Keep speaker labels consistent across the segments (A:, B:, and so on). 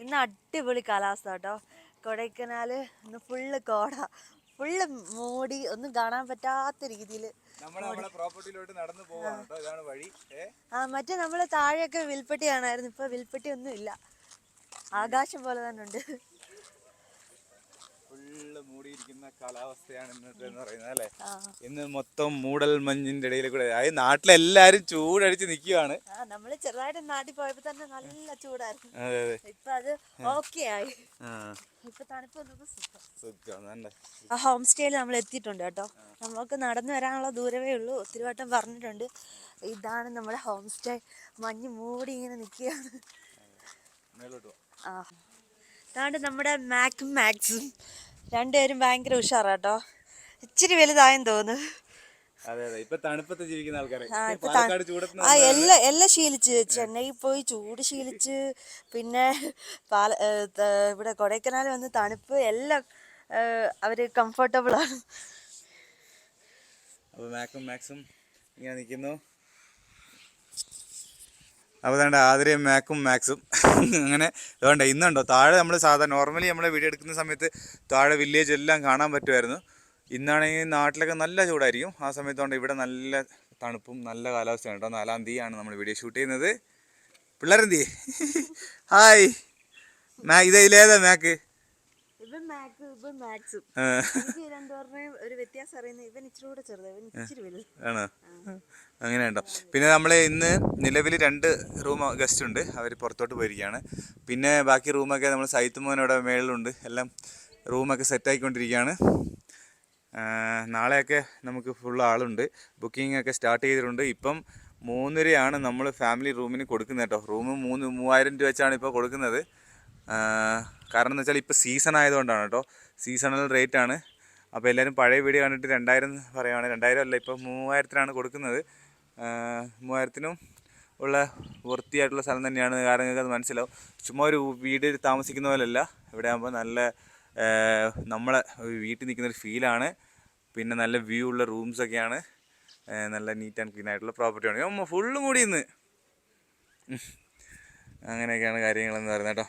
A: ഇന്ന് അടിപൊളി കാലാവസ്ഥ കേട്ടോ. കൊടൈക്കനാല് ഇന്ന് ഫുള്ള് കോട, ഫുള്ള് മൂടി, ഒന്നും കാണാൻ പറ്റാത്ത രീതിയിൽ. മറ്റേ നമ്മള് താഴെയൊക്കെ വിൽപ്പട്ടി കാണായിരുന്നു, ഇപ്പൊ വിൽപ്പട്ടി ഒന്നും ഇല്ല, ആകാശം പോലെ തന്നെ ഉണ്ട്.
B: ഫുള്ള് മൂടിയിരിക്കുന്ന കാലാവസ്ഥയാണ് ഇന്നത്തെ എന്ന് പറയുന്നത് അല്ലേ. ഇന്ന് മൊത്തം മൂടൽ മഞ്ഞിന്റെ ഇടയിൽ കൂടെ, അതായത് നാട്ടിലെല്ലാരും ചൂടടിച്ച് നിൽക്കുകയാണ്.
A: നമ്മള് ചെറുതായിട്ട് നാട്ടിൽ പോയപ്പോ തന്നെ നല്ല ചൂടായിരുന്നു. ഇപ്പൊ അത് ഓക്കെ ആയി, ഇപ്പൊ തണുപ്പ് സുഖം. ഹോം സ്റ്റേയിൽ നമ്മൾ എത്തിയിട്ടുണ്ട് കേട്ടോ. നമുക്ക് നടന്നു വരാനുള്ള ദൂരമേ ഉള്ളൂ, ഒത്തിരി വട്ടം പറഞ്ഞിട്ടുണ്ട്. ഇതാണ് നമ്മുടെ ഹോം സ്റ്റേ. മഞ്ഞ് മൂടി ഇങ്ങനെ നിൽക്കുകയാണ്. അതാണ്ട് നമ്മുടെ മാക്സും രണ്ടുപേരും ഭയങ്കര ഉഷാറാട്ടോ. ഇച്ചിരി വലുതായെന്ന് തോന്നുന്നു. എല്ലാം ശീലിച്ച്, ചെന്നൈയിൽ പോയി ചൂട് ശീലിച്ച്, പിന്നെ ഇവിടെ കൊടൈക്കനാൽ വന്ന് തണുപ്പ്, എല്ലാം അവര് കംഫർട്ടബിൾ ആണ്.
B: മാക്സും ഇങ്ങനെ നിൽക്കുന്നു. അപ്പോൾ വേണ്ട ആതിരയും മാക്സും അങ്ങനെ വേണ്ട. ഇന്നുണ്ടോ താഴെ നമ്മൾ സാധാരണ നോർമലി നമ്മൾ വീഡിയോ എടുക്കുന്ന സമയത്ത് താഴെ വില്ലേജ് എല്ലാം കാണാൻ പറ്റുമായിരുന്നു. ഇന്നാണെങ്കിൽ നാട്ടിലൊക്കെ നല്ല ചൂടായിരിക്കും. ആ സമയത്തുകൊണ്ട് ഇവിടെ നല്ല തണുപ്പും നല്ല കാലാവസ്ഥയാണ് കേട്ടോ. 4-ാം തീയതിയാണ് നമ്മൾ വീഡിയോ ഷൂട്ട് ചെയ്യുന്നത്. പിള്ളേരെന്തി ഹായ് ഇതിലേതാ മാക്ക്? ആണോ? അങ്ങനെ ഉണ്ടോ. പിന്നെ നമ്മൾ ഇന്ന് നിലവിൽ 2 റൂം ഗസ്റ്റ് ഉണ്ട്, അവർ പുറത്തോട്ട് പോയിരിക്കുകയാണ്. പിന്നെ ബാക്കി റൂമൊക്കെ നമ്മൾ സൈത്തുമോനോടെ മേളിലുണ്ട്, എല്ലാം റൂമൊക്കെ സെറ്റായിക്കൊണ്ടിരിക്കുകയാണ്. നാളെയൊക്കെ നമുക്ക് ഫുൾ ആളുണ്ട്, ബുക്കിംഗ് ഒക്കെ സ്റ്റാർട്ട് ചെയ്തിട്ടുണ്ട്. ഇപ്പം 3:30 നമ്മൾ ഫാമിലി റൂമിന് കൊടുക്കുന്നത് കേട്ടോ. റൂം 3000 രൂപ വെച്ചാണ് ഇപ്പോൾ കൊടുക്കുന്നത്. കാരണം എന്ന് വെച്ചാൽ ഇപ്പോൾ സീസൺ ആയതുകൊണ്ടാണ് കേട്ടോ, സീസണൽ റേറ്റ് ആണ്. അപ്പോൾ എല്ലാവരും പഴയ വീഡിയോ കണ്ടിട്ട് 2000 പറയുകയാണ്. 2000 അല്ല, ഇപ്പോൾ 3000-ത്തിനാണ് കൊടുക്കുന്നത്. 3000-ത്തിനും ഉള്ള വൃത്തിയായിട്ടുള്ള സ്ഥലം തന്നെയാണ്. കാരണം നിങ്ങൾക്ക് അത് മനസ്സിലാവും. ചുമ്മാ ഒരു വീട് താമസിക്കുന്ന പോലെയല്ല, ഇവിടെ ആകുമ്പോൾ നല്ല നമ്മളെ വീട്ടിൽ നിൽക്കുന്നൊരു ഫീലാണ്. പിന്നെ നല്ല വ്യൂ ഉള്ള റൂംസൊക്കെയാണ്, നല്ല നീറ്റ് ആൻഡ് ക്ലീൻ ആയിട്ടുള്ള പ്രോപ്പർട്ടിയാണ്. ഫുള്ളും കൂടി ഇന്ന് അങ്ങനെയൊക്കെയാണ് കാര്യങ്ങളെന്ന് പറയുന്നത് കേട്ടോ.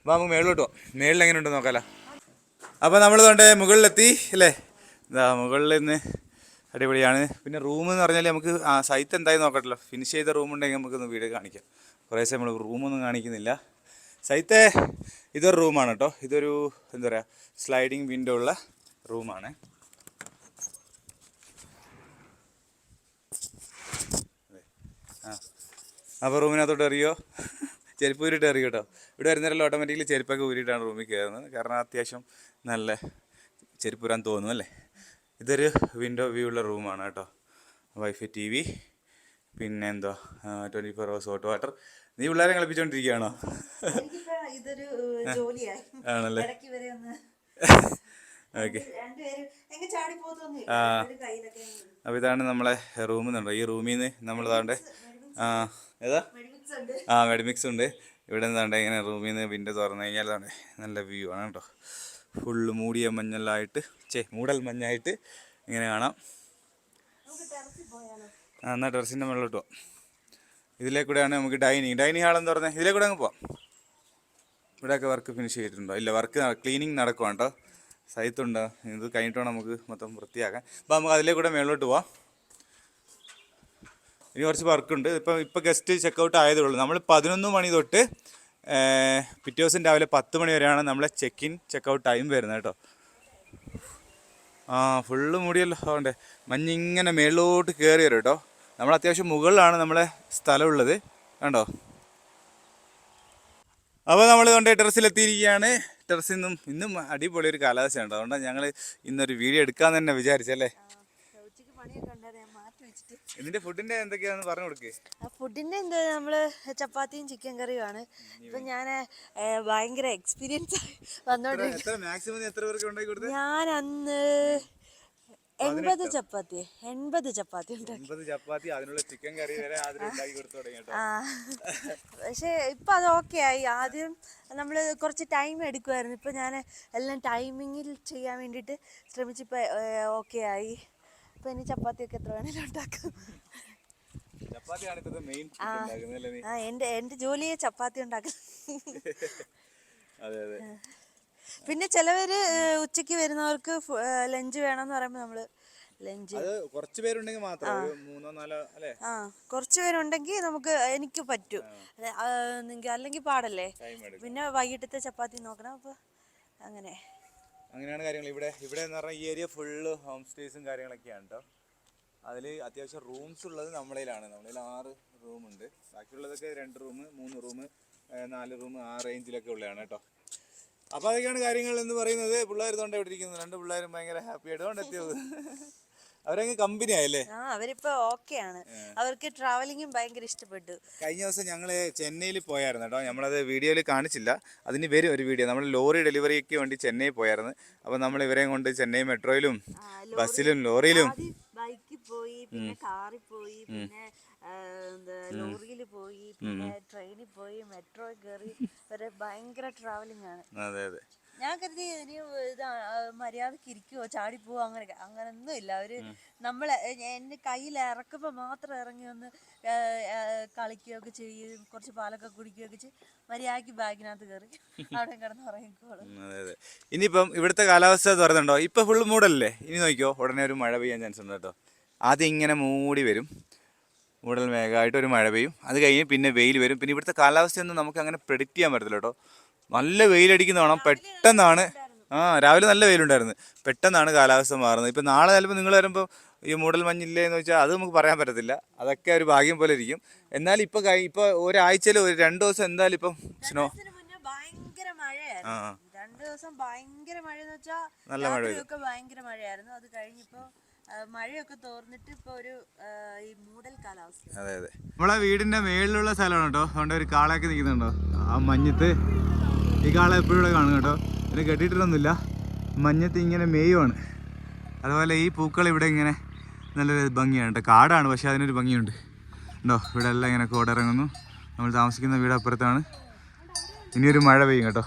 B: അപ്പോൾ നമുക്ക് മേളിലോട്ട് പോകാം. മേളിൽ എങ്ങനെ ഉണ്ടെന്ന് നോക്കാമല്ലോ. അപ്പോൾ നമ്മൾ തൊണ്ടേ മുകളിലെത്തി അല്ലേ. ഇതാ മുകളിൽ നിന്ന് അടിപൊളിയാണ്. പിന്നെ റൂം എന്ന് പറഞ്ഞാൽ നമുക്ക് സൈറ്റ് എന്തായാലും നോക്കട്ടല്ലോ. ഫിനിഷ് ചെയ്ത റൂമുണ്ടെങ്കിൽ നമുക്കൊന്ന് വീഡിയോ കാണിക്കാം. കുറേ ദിവസം നമ്മൾ റൂമൊന്നും കാണിക്കുന്നില്ല. സൈറ്റ് ഇതൊരു റൂമാണ് കേട്ടോ. ഇതൊരു എന്താ പറയുക, സ്ലൈഡിങ് വിൻഡോ ഉള്ള റൂമാണ്. അപ്പോൾ റൂമിനകത്തോട്ട് എറിയോ, ചെരുപ്പ് ഊരിയിട്ട് എറിയോ കേട്ടോ. ഇവിടെ വരുന്നവരെല്ലാം ഓട്ടോമാറ്റിക്കലി ചെരുപ്പൊക്കെ ഊരിയിട്ടാണ് റൂമിൽ കയറുന്നത്. കാരണം അത്യാവശ്യം നല്ല ചെരുപ്പ് ഊരാൻ തോന്നും അല്ലേ. ഇതൊരു വിൻഡോ വ്യൂ ഉള്ള റൂമാണ് കേട്ടോ. വൈഫൈ TV, പിന്നെ എന്തോ 24 hours ഹോട്ട് വാട്ടർ. നീ പിള്ളേരെ കളിപ്പിച്ചോണ്ടിരിക്കുകയാണോ? ആണല്ലേ. ഓക്കെ. അപ്പോൾ ഇതാണ് നമ്മളെ റൂം എന്നുണ്ടോ. ഈ റൂമിൽ നിന്ന് നമ്മൾ താണ്ട് ഏതാ മെഡിമിക്സ് ഉണ്ട്. ഇവിടെ നിന്നാണ്ട് ഇങ്ങനെ റൂമിൽ നിന്ന് വിൻഡോ തുറന്നു കഴിഞ്ഞാൽ താണ്ട് നല്ല വ്യൂ ആണ് കേട്ടോ. ഫുള്ള് മൂടിയ മഞ്ഞലായിട്ട് മൂടൽ മഞ്ഞായിട്ട് ഇങ്ങനെ കാണാം. എന്നാൽ ടെറസിൻ്റെ മുകളിലോട്ട് പോവാം. ഇതിലേക്കൂടെയാണ് നമുക്ക് ഡൈനിങ് ഹാളെന്ന് പറഞ്ഞാൽ ഇതിലേക്കൂടെ അങ്ങ് പോവാം. ഇവിടെയൊക്കെ വർക്ക് ഫിനിഷ് ചെയ്തിട്ടുണ്ടോ? ഇല്ല, വർക്ക് ക്ലീനിങ് നടക്കുവാണ് കേട്ടോ. സൈത്തുണ്ടോ, ഇത് കഴിഞ്ഞിട്ട് വേണം നമുക്ക് മൊത്തം വൃത്തിയാക്കാൻ. അപ്പോൾ നമുക്ക് അതിലേക്കൂടെ മേളിലോട്ട് പോവാം. ഇനി കുറച്ച് വർക്കുണ്ട്. ഇപ്പോൾ ഗസ്റ്റ് ചെക്കൗട്ട് ആയതേ ഉള്ളൂ. നമ്മൾ 11 മണി തൊട്ട് പിറ്റേ ദിവസം രാവിലെ 10 മണി വരെയാണ് നമ്മളെ ചെക്കൗട്ട് ടൈം വരുന്നത് കേട്ടോ. ഫുള്ള് മൂടിയല്ലോ. അതുകൊണ്ട് മഞ്ഞിങ്ങനെ മേളിലോട്ട് കയറി വരും കേട്ടോ. നമ്മൾ അത്യാവശ്യം മുകളിലാണ് നമ്മളെ സ്ഥലമുള്ളത് കണ്ടോ. അപ്പോൾ നമ്മൾ കൊണ്ട് ടെറസിലെത്തിയിരിക്കുകയാണ്. ടെറസിൽ ഇന്നും അടിപൊളി ഒരു കാലാവസ്ഥ ഉണ്ട്. അതുകൊണ്ടാണ് ഞങ്ങൾ ഇന്നൊരു വീഡിയോ എടുക്കാൻ തന്നെ വിചാരിച്ചല്ലേ. ഇതിന്റെ ഫുഡിന്റെ എന്തൊക്കെയാണെന്ന് പറഞ്ഞു കൊടുക്കേ.
A: ഫുഡിന്റെ എന്താ, നമ്മള് ചപ്പാത്തിയും ചിക്കൻ കറിയുമാണ്. ഇപ്പൊ ഞാൻ ഭയങ്കര എക്സ്പീരിയൻസ് വന്നോണ്ടിരിക്കും. ഞാൻ അന്ന് 80 ചപ്പാത്തി
B: ഉണ്ടാക്കി. അതിനുള്ള ചിക്കൻ കറി വരെ ഉണ്ടാക്കി കൊടുത്തു തുടങ്ങി.
A: പക്ഷെ ഇപ്പൊ അത് ഓക്കെ ആയി. ആദ്യം നമ്മള് കുറച്ച് ടൈം എടുക്കുമായിരുന്നു. ഇപ്പൊ ഞാൻ എല്ലാം ടൈമിങ്ങിൽ ചെയ്യാൻ വേണ്ടിയിട്ട് ശ്രമിച്ചിപ്പോ ഓക്കെ ആയി. ഇപ്പൊ ഇനി ചപ്പാത്തിയൊക്കെ എത്ര വേണേലും ഉണ്ടാക്കും.
B: എന്റെ ജോലിയെ ചപ്പാത്തി ഉണ്ടാക്കും.
A: പിന്നെ ചിലവര് ഉച്ചക്ക് വരുന്നവർക്ക് ലഞ്ച് വേണമെന്ന് പറയുമ്പോൾ നമ്മള് ലഞ്ച്
B: കുറച്ച് പേരുണ്ടെങ്കിൽ മാത്രം ഒരു 3-4 അല്ലേ?
A: കുറച്ച് പേരുണ്ടെങ്കിൽ നമുക്ക് എനിക്ക് പറ്റും, അല്ലെങ്കിൽ പാടല്ലേ. പിന്നെ വൈകിട്ടത്തെ ചപ്പാത്തി നോക്കണം. അപ്പൊ
B: അങ്ങനെയാണ് കാര്യങ്ങൾ. ഇവിടെ എന്ന് പറഞ്ഞാൽ ഈ ഏരിയ ഫുള്ള് ഹോം സ്റ്റേസും കാര്യങ്ങളൊക്കെയാണ് കേട്ടോ. അതിൽ അത്യാവശ്യം റൂംസ് ഉള്ളത് നമ്മളതിലാണ്. 6 റൂമുണ്ട്. ബാക്കിയുള്ളതൊക്കെ 2 റൂം 3 റൂം 4 റൂം ആ റേഞ്ചിലൊക്കെ ഉള്ളതാണ് കേട്ടോ. അപ്പോൾ അതൊക്കെയാണ് കാര്യങ്ങൾ എന്ന് പറയുന്നത്. പിള്ളേർ തൊണ്ട ഇവിടെ ഇരിക്കുന്നു. 2 പിള്ളേരും ഭയങ്കര ഹാപ്പി ആയിട്ട് കൊണ്ട് എത്തിയത്. അവരങ്ങ് കമ്പനി ആയല്ലേ?
A: അവരിപ്പോ ഓക്കെയാണ്. അവർക്ക് ട്രാവലിംഗും ഭയങ്കര ഇഷ്ടപ്പെട്ടു.
B: കഴിഞ്ഞ ദിവസം ഞങ്ങൾ ചെന്നൈയിൽ പോയായിരുന്നു കേട്ടോ. നമ്മളത് വീഡിയോയിൽ കാണിച്ചില്ല, അതിന് വരും ഒരു വീഡിയോ. നമ്മൾ ലോറി ഡെലിവറിക്ക് വേണ്ടി ചെന്നൈ പോയായിരുന്നു. അപ്പോൾ നമ്മൾ ഇവരെയും കൊണ്ട് ചെന്നൈ മെട്രോയിലും ബസ്സിലും ലോറിയിലും
A: ബൈക്കിൽ പോയി, പിന്നെ കാറിൽ പോയി, പിന്നെ ലോറിയിൽ പോയി, പിന്നെ ട്രെയിനിൽ പോയി, മെട്രോ കയറി. ഭയങ്കര ട്രാവലിംഗ് ആണ്. ഞാൻ കരുതി ഇനി മര്യാദക്ക് ഇരിക്കുവോ ചാടിപ്പോവോ അങ്ങനൊന്നും ഇല്ല. അവര് നമ്മളെ എന്റെ കയ്യിൽ ഇറക്കുമ്പോ മാത്രം ഇറങ്ങി ഒന്ന് കളിക്കുകയൊക്കെ ചെയ്യും, കുറച്ച് പാലൊക്കെ കുടിക്കുകയൊക്കെ ചെയ്യും, മര്യാദക്ക് ബാഗിനകത്ത് കയറി അവിടെ കിടന്ന് ഉറങ്ങിക്കോളും.
B: ഇനിയിപ്പം ഇവിടുത്തെ കാലാവസ്ഥ പറയുന്നുണ്ടോ? ഇപ്പൊ ഫുള്ള് മൂടലല്ലേ? ഇനി നോക്കിയോ, ഉടനെ ഒരു മഴ പെയ്യാൻ ചാൻസ് ഉണ്ട് കേട്ടോ. ആദ്യം ഇങ്ങനെ മൂടി വരും, മൂടൽ മേഘമായിട്ട് ഒരു മഴ പെയ്യും. അത് കഴിഞ്ഞ് പിന്നെ വെയിൽ വരും. പിന്നെ ഇവിടുത്തെ കാലാവസ്ഥയൊന്നും നമുക്ക് അങ്ങനെ പ്രെഡിക്റ്റ് ചെയ്യാൻ പറ്റത്തില്ല കേട്ടോ. നല്ല വെയിലടിക്കുന്ന വേണം, പെട്ടെന്നാണ്. രാവിലെ നല്ല വെയിലുണ്ടായിരുന്നു, പെട്ടെന്നാണ് കാലാവസ്ഥ മാറുന്നത്. ഇപ്പം നാളെ ചിലപ്പോൾ നിങ്ങൾ വരുമ്പോൾ ഈ മൂടൽ മഞ്ഞില്ലേ എന്ന് വെച്ചാൽ അത് നമുക്ക് പറയാൻ പറ്റത്തില്ല. അതൊക്കെ ഒരു ഭാഗ്യം പോലെ ഇരിക്കും. എന്നാലും ഇപ്പോൾ ഒരാഴ്ചയിൽ 2 ദിവസം എന്തായാലും ഇപ്പം സ്നോ
A: ഭയങ്കര മഴയായിരുന്നു. 2 ദിവസം ഭയങ്കര മഴ എന്ന് വെച്ചാൽ
B: നല്ല മഴ
A: ഭയങ്കര മഴയായിരുന്നു. അത് കഴിഞ്ഞിപ്പോ മഴയൊക്കെ തോർന്നിട്ട് ഇപ്പൊ ഒരു ഈ മൂടൽ കാലാവസ്ഥ.
B: അതെ നമ്മളെ വീടിന്റെ മേളിലുള്ള സ്ഥലമാണ് കേട്ടോ. അതുകൊണ്ട് ഒരു കാളയൊക്കെ നിൽക്കുന്നുണ്ടോ ആ മഞ്ഞത്ത്. ഈ കാള എപ്പോഴും ഇവിടെ കാണും കേട്ടോ. ഇതിനെ കെട്ടിയിട്ടൊന്നുമില്ല, മഞ്ഞത്ത് ഇങ്ങനെ മേയുവാണ്. അതുപോലെ ഈ പൂക്കൾ ഇവിടെ ഇങ്ങനെ നല്ലൊരു ഭംഗിയാണ് കേട്ടോ. കാടാണ്, പക്ഷെ അതിനൊരു ഭംഗിയുണ്ട് ഉണ്ടോ. ഇവിടെ എല്ലാം ഇങ്ങനെ കോടിറങ്ങുന്നു. നമ്മൾ താമസിക്കുന്ന വീട് അപ്പുറത്താണ്. ഇനിയൊരു മഴ പെയ്യും കേട്ടോ.